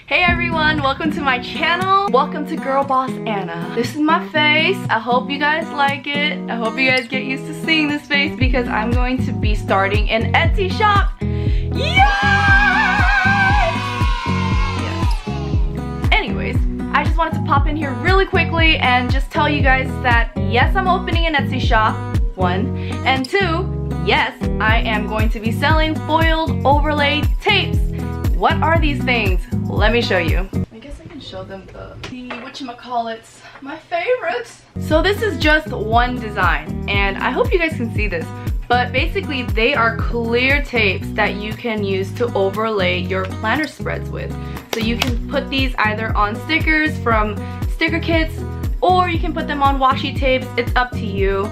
Hey everyone, welcome to my channel. Welcome to Girl Boss Anna. This is my face. I hope you guys like it. I hope you guys get used to seeing this face because I'm going to be starting an Etsy shop. Yay! Yes. Anyways, I just wanted to pop in here really quickly and just tell you guys that yes, I'm opening an Etsy shop, 1, and 2, yes, I am going to be selling foiled overlay tapes. What are these things? Let me show you. I guess I can show them the whatchamacallits, my favorites. So this is just one design, and I hope you guys can see this, but basically they are clear tapes that you can use to overlay your planner spreads with. So you can put these either on stickers from sticker kits, or you can put them on washi tapes. It's up to you.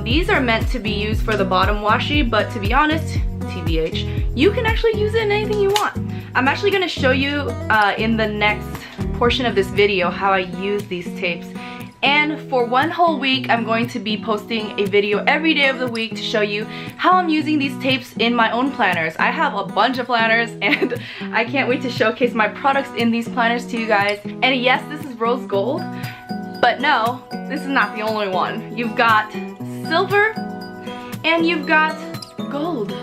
These are meant to be used for the bottom washi, but to be honest, TBH, you can actually use it in anything you want. I'm actually going to show you in the next portion of this video how I use these tapes. And for one whole week, I'm going to be posting a video every day of the week to show you how I'm using these tapes in my own planners. I have a bunch of planners and I can't wait to showcase my products in these planners to you guys. And yes, this is rose gold, but no, this is not the only one. You've got silver and you've got gold.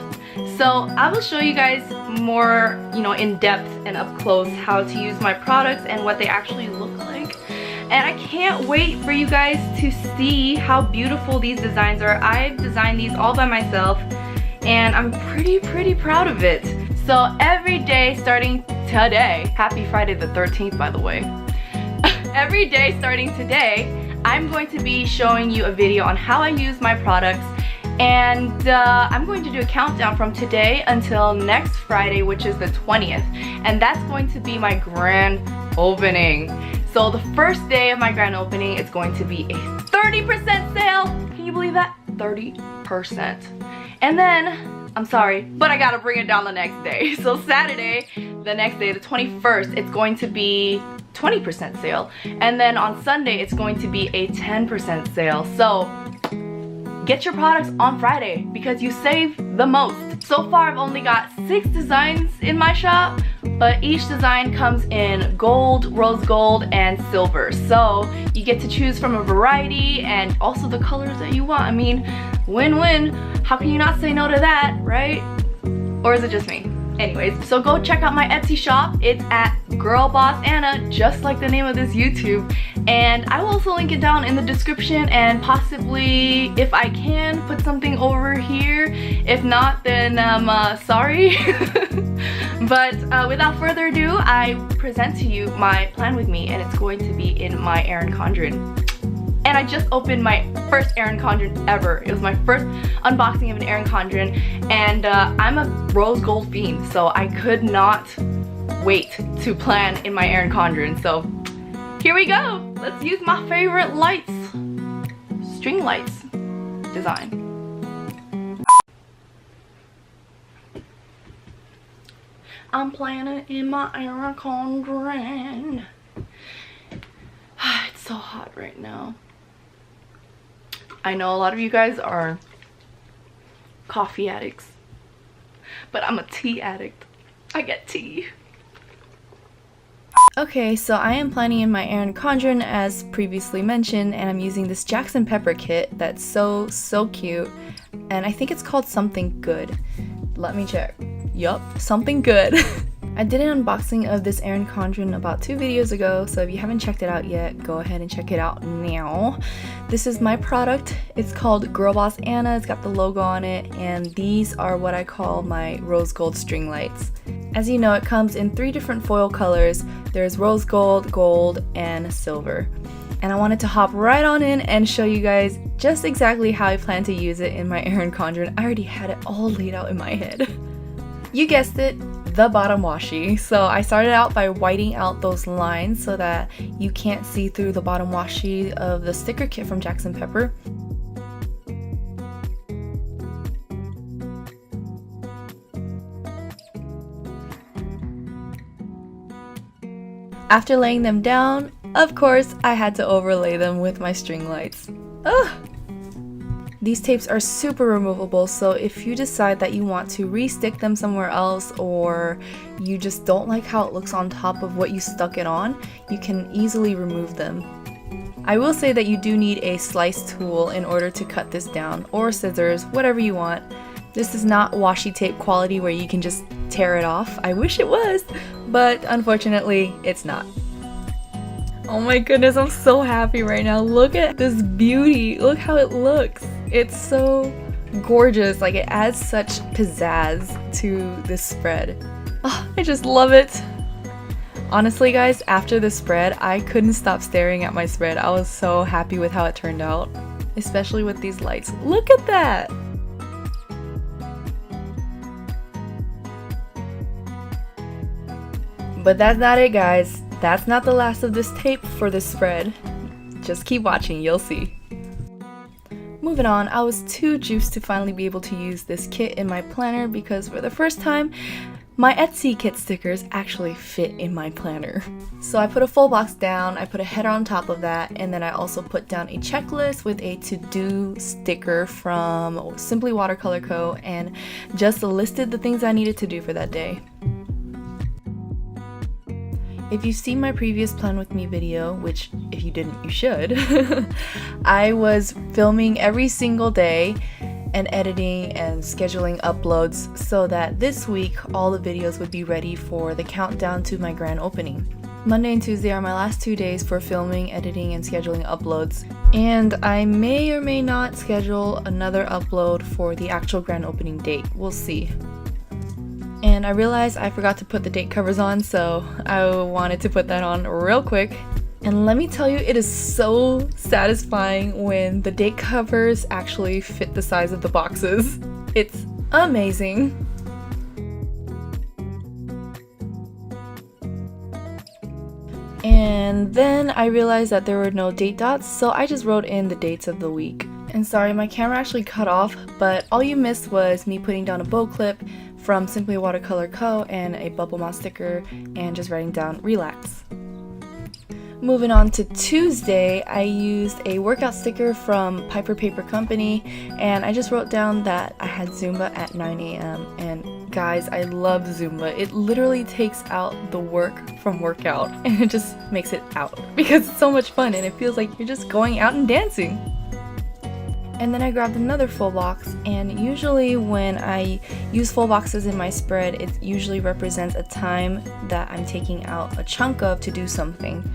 So I will show you guys more, in depth and up close how to use my products and what they actually look like. And I can't wait for you guys to see how beautiful these designs are. I've designed these all by myself and I'm pretty proud of it. So every day starting today, happy Friday the 13th by the way. Every day starting today, I'm going to be showing you a video on how I use my products. And I'm going to do a countdown from today until next Friday, which is the 20th. And that's going to be my grand opening. So the first day of my grand opening, it's going to be a 30% sale. Can you believe that? 30%. And then, I'm sorry, but I gotta bring it down the next day. So Saturday, the next day, the 21st, it's going to be 20% sale. And then on Sunday, it's going to be a 10% sale. So get your products on Friday because you save the most. So far I've only got 6 designs in my shop, but each design comes in gold, rose gold, and silver. So you get to choose from a variety and also the colors that you want. I mean, win-win. How can you not say no to that, right? Or is it just me? Anyways, so go check out my Etsy shop. It's at Girl Boss Anna, just like the name of this YouTube. And I will also link it down in the description and possibly, if I can, put something over here. If not, then sorry. But without further ado, I present to you my plan with me, and it's going to be in my Erin condren. And I just opened my first erin condren ever. It was my first unboxing of an erin condren, and I'm a rose gold fiend, so I could not wait to plan in my erin condren. So here we go. Let's use my favorite lights, string lights design. I'm planning in my erin condren. It's so hot right now. I know a lot of you guys are coffee addicts, but I'm a tea addict. I get tea. Okay, so I am planning in my erin condren as previously mentioned, and I'm using this Jackson Pepper kit that's so cute, and I think it's called Something Good. Let me check. Yup, Something Good. I did an unboxing of this erin condren about 2 videos ago, so if you haven't checked it out yet, go ahead and check it out now. This is my product. It's called Girl Boss Anna. It's got the logo on it, and these are what I call my rose gold string lights. As you know, it comes in 3 different foil colors. There's rose gold, gold, and silver. And I wanted to hop right on in and show you guys just exactly how I plan to use it in my erin condren. I already had it all laid out in my head. You guessed it, the bottom washi. So I started out by whiting out those lines so that you can't see through the bottom washi of the sticker kit from Jackson Pepper. After laying them down, of course, I had to overlay them with my string lights. Ugh. These tapes are super removable, so if you decide that you want to re-stick them somewhere else, or you just don't like how it looks on top of what you stuck it on, you can easily remove them. I will say that you do need a slice tool in order to cut this down, or scissors, whatever you want. This is not washi tape quality where you can just tear it off. I wish it was, but unfortunately it's not. Oh my goodness, I'm so happy right now. Look at this beauty. Look how it looks. It's so gorgeous. Like, it adds such pizzazz to this spread. Oh, I just love it. Honestly guys, after the spread, I couldn't stop staring at my spread. I was so happy with how it turned out, especially with these lights. Look at that! But that's not it, guys. That's not the last of this tape for this spread. Just keep watching, you'll see. Moving on, I was too juiced to finally be able to use this kit in my planner because for the first time, my Etsy kit stickers actually fit in my planner. So I put a full box down, I put a header on top of that, and then I also put down a checklist with a to-do sticker from Simply Watercolor Co. and just listed the things I needed to do for that day. If you've seen my previous Plan With Me video, which if you didn't, you should, I was filming every single day and editing and scheduling uploads so that this week all the videos would be ready for the countdown to my grand opening. Monday and Tuesday are my last 2 days for filming, editing, and scheduling uploads, and I may or may not schedule another upload for the actual grand opening date. We'll see. And I realized I forgot to put the date covers on, so I wanted to put that on real quick. And let me tell you, it is so satisfying when the date covers actually fit the size of the boxes. It's amazing. And then I realized that there were no date dots, so I just wrote in the dates of the week. And sorry, my camera actually cut off, but all you missed was me putting down a bow clip from Simply Watercolor Co. and a bubble moss sticker and just writing down relax. Moving on to Tuesday, I used a workout sticker from Piper Paper Company, and I just wrote down that I had Zumba at 9 a.m. and guys, I love Zumba. It literally takes out the work from workout and it just makes it out because it's so much fun and it feels like you're just going out and dancing. And then I grabbed another full box, and usually when I use full boxes in my spread, it usually represents a time that I'm taking out a chunk of to do something.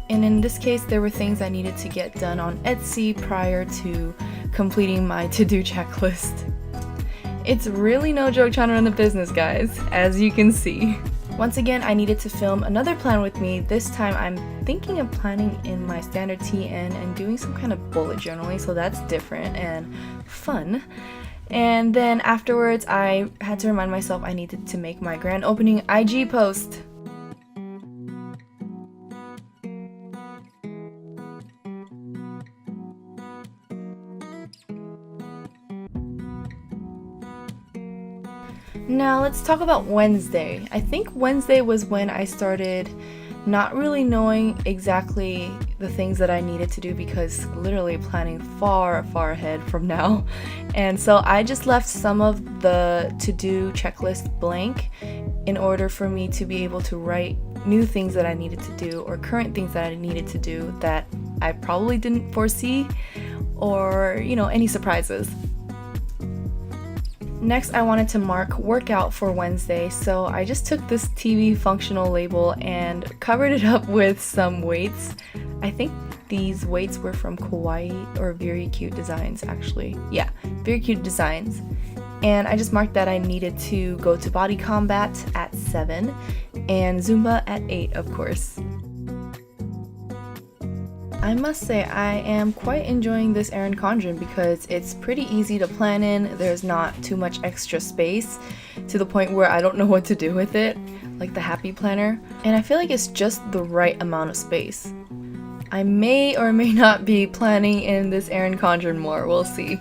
And in this case, there were things I needed to get done on Etsy prior to completing my to-do checklist. It's really no joke trying to run the business, guys, as you can see. Once again, I needed to film another Plan With Me. This time I'm thinking of planning in my standard TN and doing some kind of bullet journaling, so that's different and fun. And then afterwards, I had to remind myself I needed to make my grand opening IG post. Now let's talk about Wednesday. I think Wednesday was when I started not really knowing exactly the things that I needed to do because literally planning far ahead from now. And so I just left some of the to-do checklist blank in order for me to be able to write new things that I needed to do or current things that I needed to do that I probably didn't foresee or, any surprises. Next, I wanted to mark workout for Wednesday, so I just took this TV functional label and covered it up with some weights. I think these weights were from Kawaii or Very Cute Designs, actually. Yeah, Very Cute Designs. And I just marked that I needed to go to Body Combat at 7 and Zumba at 8, of course. I must say I am quite enjoying this Erin condren because it's pretty easy to plan in. There's not too much extra space to the point where I don't know what to do with it, like the Happy Planner. And I feel like it's just the right amount of space. I may or may not be planning in this Erin condren more, we'll see.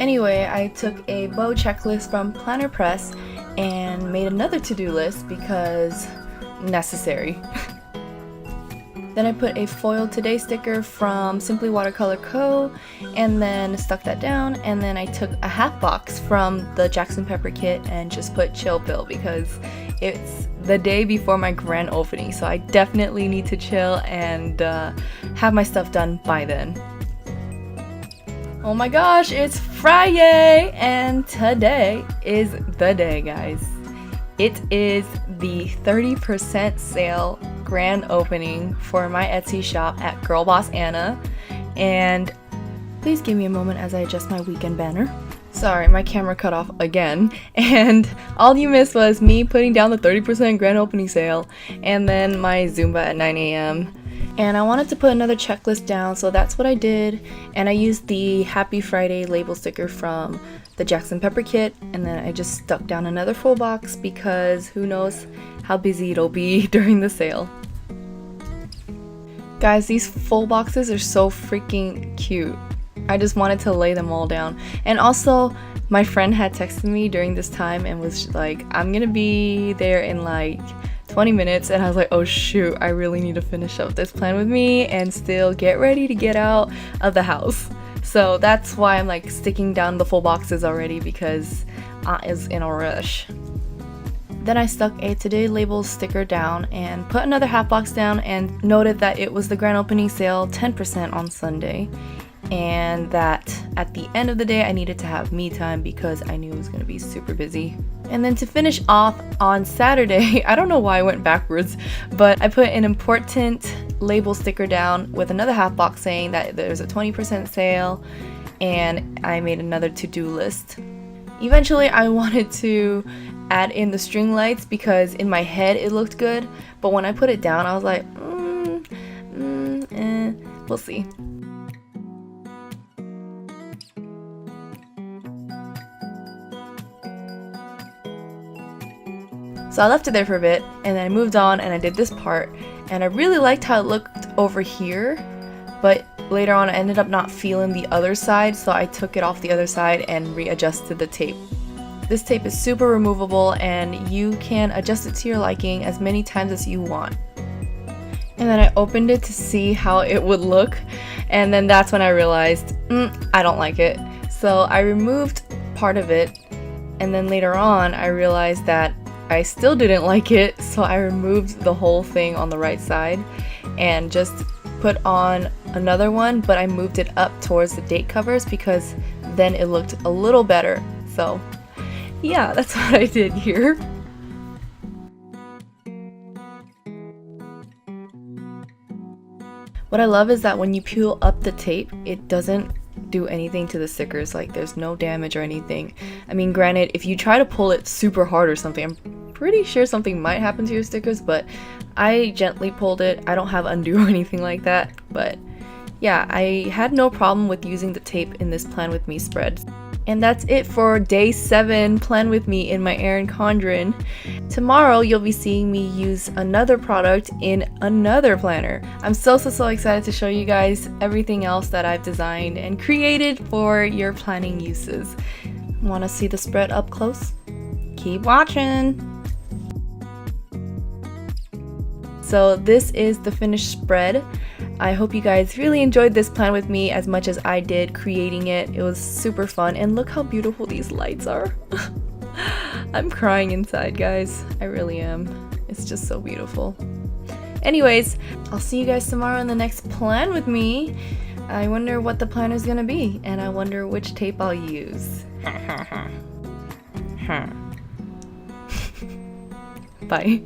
Anyway, I took a bow checklist from Planner Press and made another to-do list because necessary. Then I put a Foil Today sticker from Simply Watercolor Co. and then stuck that down, and then I took a half box from the Jackson Pepper kit and just put Chill Pill because it's the day before my grand opening, so I definitely need to chill and have my stuff done by then. Oh my gosh, it's Friday and today is the day, guys. It is the 30% sale grand opening for my Etsy shop at Girl Boss Anna, and please give me a moment as I adjust my weekend banner. Sorry, my camera cut off again, and all you missed was me putting down the 30% grand opening sale and then my Zumba at 9 a.m. And I wanted to put another checklist down, so that's what I did, and I used the Happy Friday label sticker from the Jackson Pepper kit, and then I just stuck down another full box because who knows how busy it'll be during the sale. Guys, these full boxes are so freaking cute. I just wanted to lay them all down. And also, my friend had texted me during this time and was like, I'm gonna be there in like 20 minutes, and I was like, oh shoot, I really need to finish up this plan with me and still get ready to get out of the house. So that's why I'm like sticking down the full boxes already, because Aunt is in a rush. Then I stuck a Today label sticker down and put another half box down and noted that it was the grand opening sale 10% on Sunday, and that at the end of the day I needed to have me time because I knew it was going to be super busy. And then to finish off on Saturday, I don't know why I went backwards, but I put an important label sticker down with another half box saying that there's a 20% sale, and I made another to-do list. Eventually I wanted to add in the string lights because in my head it looked good, but when I put it down I was like, we'll see. So I left it there for a bit, and then I moved on and I did this part, and I really liked how it looked over here, but later on I ended up not feeling the other side, so I took it off the other side and readjusted the tape. This tape is super removable and you can adjust it to your liking as many times as you want. And then I opened it to see how it would look, and then that's when I realized, I don't like it. So I removed part of it, and then later on I realized that I still didn't like it, so I removed the whole thing on the right side and just put on another one, but I moved it up towards the date covers because then it looked a little better. So yeah, that's what I did here. What I love is that when you peel up the tape, it doesn't do anything to the stickers, like there's no damage or anything. I mean, granted, if you try to pull it super hard or something, I'm pretty sure something might happen to your stickers, but I gently pulled it. I don't have undo or anything like that, but yeah, I had no problem with using the tape in this Plan With Me spread. And that's it for day 7 Plan With Me in my Erin condren. Tomorrow you'll be seeing me use another product in another planner. I'm so excited to show you guys everything else that I've designed and created for your planning uses. Want to see the spread up close? Keep watching! So this is the finished spread. I hope you guys really enjoyed this plan with me as much as I did creating it. It was super fun, and look how beautiful these lights are. I'm crying inside, guys. I really am. It's just so beautiful. Anyways, I'll see you guys tomorrow in the next plan with me. I wonder what the plan is gonna be, and I wonder which tape I'll use. Bye.